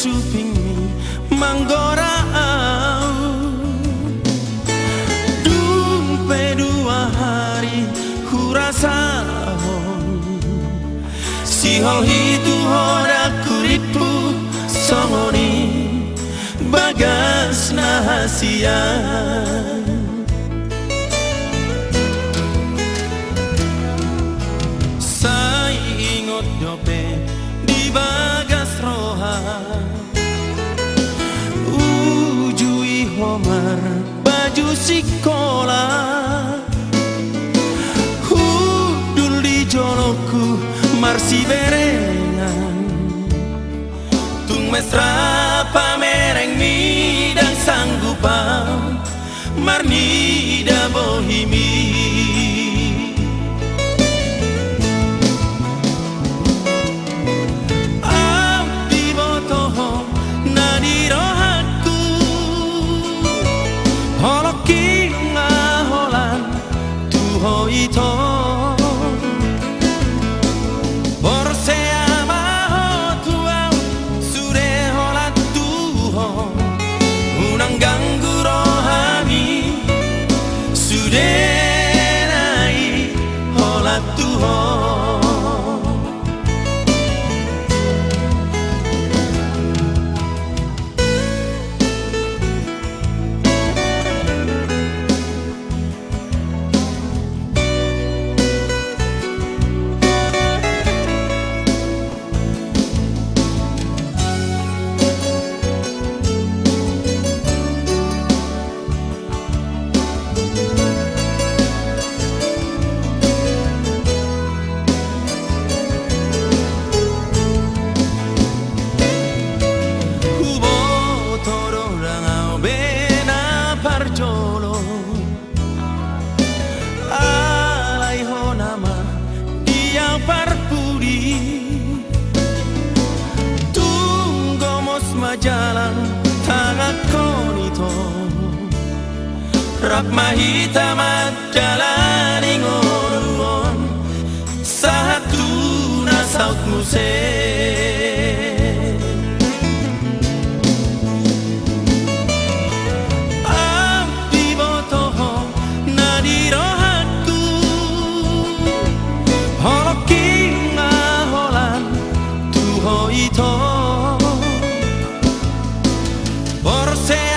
supingmi manggora dumpe 2 hari kurasa sihol itu hodak kuripu songoni bagas nahasian saya ingot dope di bagas roha ujui homar baju sekolah hudul di joloku marsi berengan tung mesra pamereng mi dan sanggupam marni da bohimi abdi botoho nadirohaku holoki ngaholan tuho ito ganggu rohani sudenai holat Tuhan jalan tangan konito rak mahita mat jalan ingoruon satu nasaut muse abdi botoho nadirohaku holoki ngaholan tuho ito Por ser